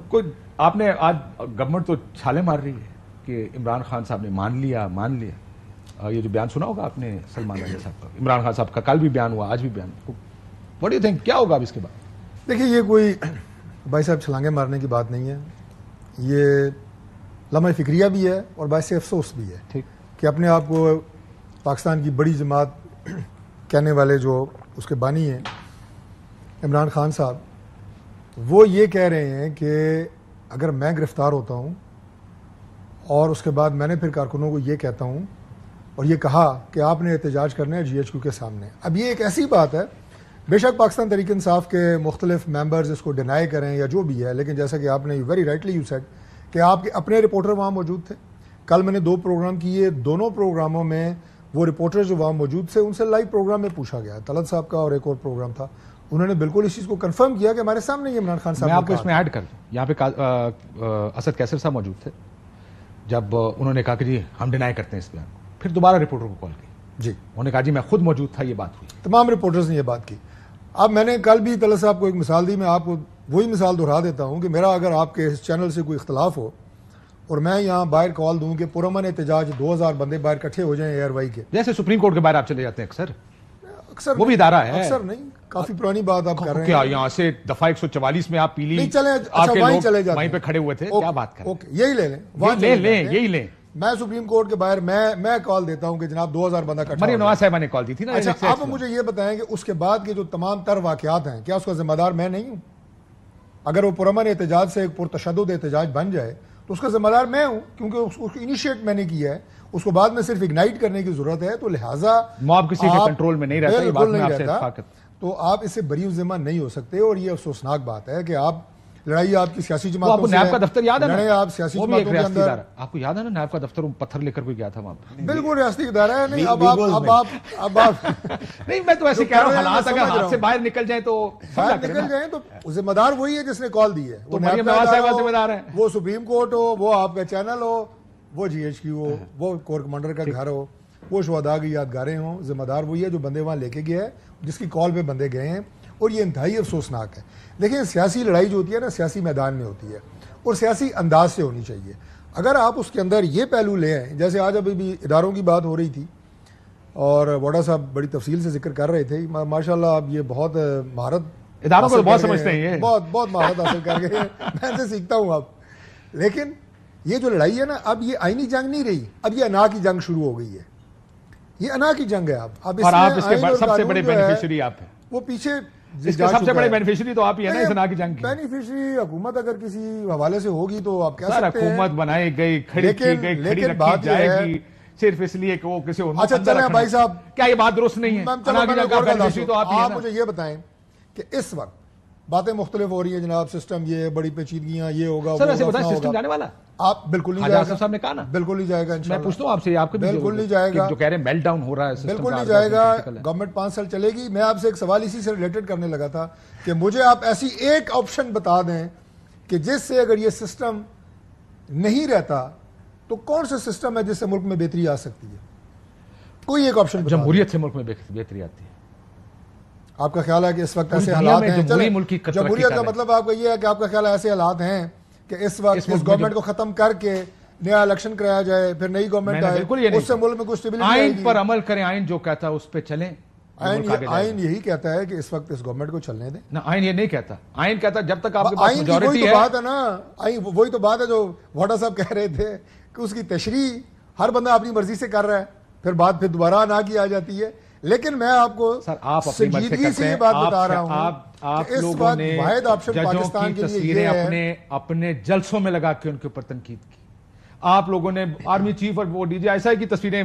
کوئی آپ نے آج گورنمنٹ تو چھالے مار رہی ہے کہ عمران خان صاحب نے مان لیا. یہ جو بیان سنا ہوگا آپ نے سلمان رضا صاحب کا, عمران خان صاحب کا کل بھی بیان ہوا, آج بھی بیان. واٹ ڈو یو تھنک کیا ہوگا اب اس کے بعد؟ دیکھیے یہ کوئی بھائی صاحب چھلانگے مارنے کی بات نہیں ہے, یہ لمحہ فکریہ بھی ہے اور باعث افسوس بھی ہے. ٹھیک کہ اپنے آپ کو پاکستان کی بڑی جماعت کہنے والے جو اس کے بانی ہیں عمران خان صاحب, وہ یہ کہہ رہے ہیں کہ اگر میں گرفتار ہوتا ہوں اور اس کے بعد میں نے پھر کارکنوں کو یہ کہتا ہوں اور یہ کہا کہ آپ نے احتجاج کرنا ہے جی ایچ کیو کے سامنے. اب یہ ایک ایسی بات ہے, بے شک پاکستان تحریک انصاف کے مختلف ممبرز اس کو ڈینائی کریں یا جو بھی ہے, لیکن جیسا کہ آپ نے ویری رائٹلی یو سیڈ کہ آپ کے اپنے رپورٹر وہاں موجود تھے. کل میں نے 2 پروگرام کیے, دونوں پروگراموں میں وہ رپورٹر جو وہاں موجود تھے ان سے لائیو پروگرام میں پوچھا گیا, طلعت صاحب کا اور ایک اور پروگرام تھا, انہوں نے بالکل اس چیز کو کنفرم کیا کہ ہمارے سامنے یہ عمران خان صاحب. میں آپ کو اس میں ایڈ کر دوں, یہاں پہ اسد کیسر صاحب موجود تھے جب انہوں نے کہا کہ جی ہم ڈینائی کرتے ہیں اس بیان کو, پھر دوبارہ رپورٹر کو کال کی جی, انہوں نے کہا جی میں خود موجود تھا, یہ بات ہوئی. تمام رپورٹرز نے یہ بات کی. اب میں نے کل بھی طلعت صاحب کو ایک مثال دی, میں آپ کو وہی مثال دہرا دیتا ہوں کہ میرا اگر آپ کے اس چینل سے کوئی اختلاف ہو اور میں یہاں باہر کال دوں کہ پرامن احتجاج 2000 بندے باہر اکٹھے ہو جائیں ایئر وائی کے, جیسے سپریم کورٹ کے باہر آپ چلے جاتے ہیں اکثر وہ بھی ادارہ ہے, اکثر نہیں, کافی پرانی بات آپ کر رہے ہیں. کیا یہاں سے دفعہ 144 میں آپ پیلی وہیں پہ کھڑے ہوئے تھے, کیا بات کریں؟ یہی لے لیں, یہی لیں. میں سپریم کورٹ کے باہر میں کال دیتا ہوں کہ جناب 2000 بندہ اکٹھا. مریم نواز صاحبہ نے کال دی تھی نا. اچھا آپ مجھے یہ بتائیں کہ اس کے بعد کے جو تمام تر واقعات ہیں, کیا اس کا ذمہ دار میں نہیں ہوں؟ اگر وہ پرامن احتجاج سے ایک پرتشدد احتجاج بن جائے تو اس کا ذمہ دار میں ہوں, کیونکہ اس کو انیشیٹ میں نے کیا ہے, اس کو بعد میں صرف اگنائٹ کرنے کی ضرورت ہے. تو لہٰذا موب کسی کے کنٹرول میں نہیں رہتا, یہ بات میں آپ سے اتفاق کرتا ہوں. تو آپ اس سے بری ذمہ نہیں ہو سکتے, اور یہ افسوسناک بات ہے کہ آپ لڑائی آپ کی سیاسی جماعتوں سے, نیب کا دفتر یاد ہے نا, آپ سیاسی جماعتوں کے اندر, آپ کو یاد ہے نا نیب کا دفتر پتھر لے کر کوئی گیا تھا وہاں پہ, بالکل ریاستی ادارہ ہے. نہیں اب آپ نہیں, میں تو ایسے کہہ رہا ہوں حالات اگر ہاتھ سے باہر نکل جائیں تو ذمہ دار وہی ہے جس نے کال دی ہے. تو مریم نواز صاحبہ ذمہ دار ہے, وہ سپریم کورٹ ہو, وہ آپ کا چینل ہو, وہ جی ایچ کیو ہو, وہ کور کمانڈر کا گھر ہو, وہ شہداء کی یادگاریں ہوں, ذمہ دار وہی ہے جو بندے وہاں لے کے گیا ہے, جس کی کال پہ بندے گئے ہیں. اور یہ انتہائی افسوسناک ہے. دیکھیں سیاسی لڑائی جو ہوتی ہے نا, سیاسی میدان میں ہوتی ہے اور سیاسی انداز سے ہونی چاہیے. اگر آپ اس کے اندر یہ پہلو لے آئیں, جیسے آج ابھی بھی اداروں کی بات ہو رہی تھی اور وڈا صاحب بڑی تفصیل سے ذکر کر رہے تھے, ماشاءاللہ آپ یہ بہت مہارت اداروں کو بہت سمجھتے ہیں, بہت مہارت حاصل کر گئے, میں سے سیکھتا ہوں اب. لیکن یہ جو لڑائی ہے نا, اب یہ آئینی جنگ نہیں رہی, اب یہ انا کی جنگ شروع ہو گئی ہے. یہ انا کی جنگ ہے. اب اس کے سب سے بڑے بینیفیشری آپ ہیں, وہ پیچھے اس کے سب سے بڑے بینیفیشری تو آپ ہی ہیں نا اس انا کی جنگ کی. بینیفیشری حکومت اگر کسی حوالے سے ہوگی تو آپ کہہ سکتے ہیں حکومت بنائی گئی, کھڑی کی گئی, کھڑی رکھی جائے گی صرف اس لیے کہ وہ کسی اور. اچھا چلیں بھائی صاحب, کیا یہ بات درست نہیں ہے؟ انا کی جنگ کا بینیفیشری تو آپ ہی ہیں. آپ مجھے یہ بتائیں کہ اس وقت باتیں مختلف ہو رہی ہیں جناب, سسٹم یہ بڑی پیچیدگیاں, یہ ہوگا سر, ایسے بتائیں سسٹم جانے والا آپ بالکل نہیں جائے گا. صاحب نے کہا نا بالکل نہیں جائے گا. میں پوچھتا ہوں آپ سے, آپ کو بالکل نہیں جائے گا, جو کہہ رہے ہیں میلٹ ڈاؤن ہو رہا ہے, بالکل نہیں جائے گا. گورنمنٹ 5 سال چلے گی. میں آپ سے ایک سوال اسی سے ریلیٹڈ کرنے لگا تھا کہ مجھے آپ ایسی ایک آپشن بتا دیں کہ جس سے اگر یہ سسٹم نہیں رہتا تو کون سا سسٹم ہے جس سے ملک میں بہتری آ سکتی ہے؟ کوئی ایک آپشن. جمہوریت سے ملک میں بہتری آتی ہے. آپ کا خیال ہے کہ اس وقت ایسے حالات ہیں؟ جمہوریت کا مطلب آپ کا یہ ہے کہ آپ کا خیال ہے ایسے حالات ہیں کہ اس وقت اس گورنمنٹ کو ختم کر کے نیا الیکشن کرایا جائے, پھر نئی گورنمنٹ آئے, اس سے ملک میں کچھ اسٹیبلٹی آئے گی. آئین پر عمل کریں, آئین جو کہتا ہے اس پہ چلیں. آئین یہی کہتا ہے کہ اس وقت اس گورنمنٹ کو چلنے دیں. نہ, آئین یہ نہیں کہتا. آئین کہتا ہے جب تک آپ کے پاس میجورٹی ہے. بات ہے نا, وہی تو بات ہے جو وڈا صاحب کہہ رہے تھے کہ اس کی تشریح ہر بندہ اپنی مرضی سے کر رہا ہے, پھر بات پھر دوبارہ نہ کی آ جاتی ہے. لیکن میں آپ کو سنجیدگی سے یہ بات بتا رہا ہوں کہ اس وقت واحد آپشن پاکستان کے لیے یہ ہے. اپنے جلسوں میں لگا کے ان کے اوپر تنقید کی. آپ لوگوں نے آرمی چیف اور وہ ڈی جی ایس آئی کی تصویریں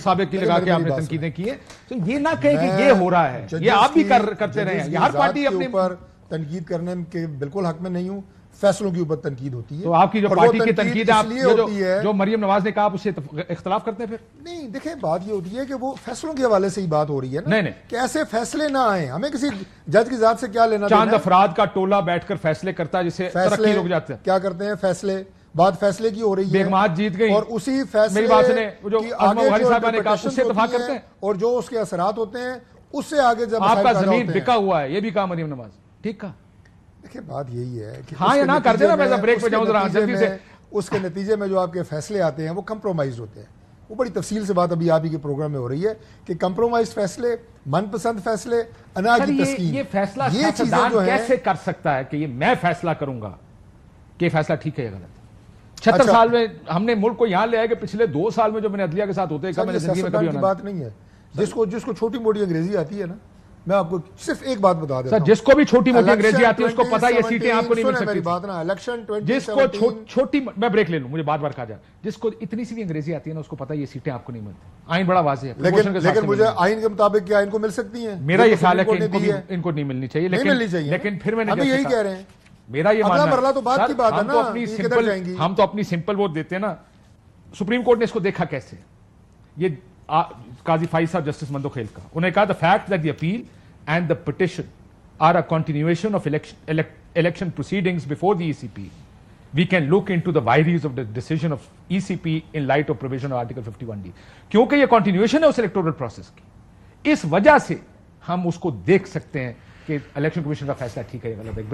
سابق کی لگا کے آپ نے تنقیدیں کی ہیں. تو یہ نہ کہیں کہ یہ ہو رہا ہے, یہ آپ بھی کرتے رہے ہیں. ہر پارٹی اپنے اوپر تنقید کرنے کے بالکل حق میں نہیں ہوں, فیصلوں کے اوپر تنقید ہوتی ہے. تو آپ کی جو پارٹی کی تنقید ہے, جو مریم نواز نے کہا, آپ اس سے اختلاف کرتے ہیں پھر؟ نہیں دیکھیں, بات یہ ہوتی ہے کہ وہ فیصلوں کے حوالے سے ہی بات ہو رہی ہے نا. نہیں کہ ایسے فیصلے نہ آئیں, ہمیں کسی جج کی ذات سے کیا لینا. چاند افراد کا ٹولہ بیٹھ کر فیصلے کرتا ہے, جسے ترقی رک جاتے ہیں. کیا کرتے ہیں فیصلے, بات فیصلے کی ہو رہی ہے, بیگمات جیت گئی اور اسی فیصلے کی آگے جو اور جو اس کے اثرات ہوتے ہیں اس سے آگے جب آپ کا زمین بکا ہوا ہے, یہ بھی کہا مریم نواز. ٹھیک کہا, دیکھیں بات یہی ہے کہ ہاں یا نہ کر دینا، میں بریک پہ جاؤں ذرا جلدی سے. اس کے نتیجے میں جو آپ کے فیصلے آتے ہیں وہ کمپرومائز ہوتے ہیں. وہ بڑی تفصیل سے بات ابھی آپ ہی کے پروگرام میں ہو رہی ہے کہ کمپرومائز فیصلے، من پسند فیصلے، انا کی تسکین، یہ فیصلہ یہ چیزیں سیاستدان جو ہیں کیسے کر سکتا ہے کہ یہ میں فیصلہ کروں گا کہ یہ فیصلہ ٹھیک ہے یا غلط ہے؟ 76 سال میں ہم نے ملک کو یہاں لے آئے کہ پچھلے 2 سال میں جو میں نے عدلیہ کے ساتھ ہوتے ہیں، میں نے زندگی میں کبھی کی بات نہیں ہے. جس کو چھوٹی موٹی انگریزی آتی ہے نا، میں آپ کو صرف ایک بات بتا دیتا ہوں. جس کو بھی چھوٹی موٹی انگریزی آتی ہے اس کو پتا یہ سیٹیں آپ کو نہیں مل سکتی. میری بات نا، الیکشن جس کو چھوٹی، میں بریک لے لوں، مجھے بات کہا جائے، جس کو اتنی سی بھی انگریزی آتی ہے نا اس کو پتا یہ سیٹیں آپ کو نہیں ملتی. آئین بڑا واضح ہے، لیکن مجھے آئین کے مطابق کیا ان کو مل سکتی ہیں؟ میرا یہ خیال ہے کہ ان کو نہیں ملنی چاہیے، لیکن پھر میں نے یہی کہہ رہے ہیں. میرا یہ ماننا مرلہ تو بات کی بات ہے نا، ہم تو اپنی سمپل ووٹ دیتے ہیں نا. سپریم کورٹ نے اس کو دیکھا کیسے؟ یہ قاضی فائز صاحب، جسٹس مندوخیل کا، انہوں نے کہا the fact that the appeal and the petition are a continuation of election proceedings before the ECP, we can look into the vagaries of the decision of ECP in light of provision of Article 51D. کیونکہ یہ continuation ہے اس electoral process کی، اس وجہ سے ہم اس کو دیکھ سکتے ہیں کہ الیکشن کمیشن کا فیصلہ ٹھیک ہے یا غلط ہے.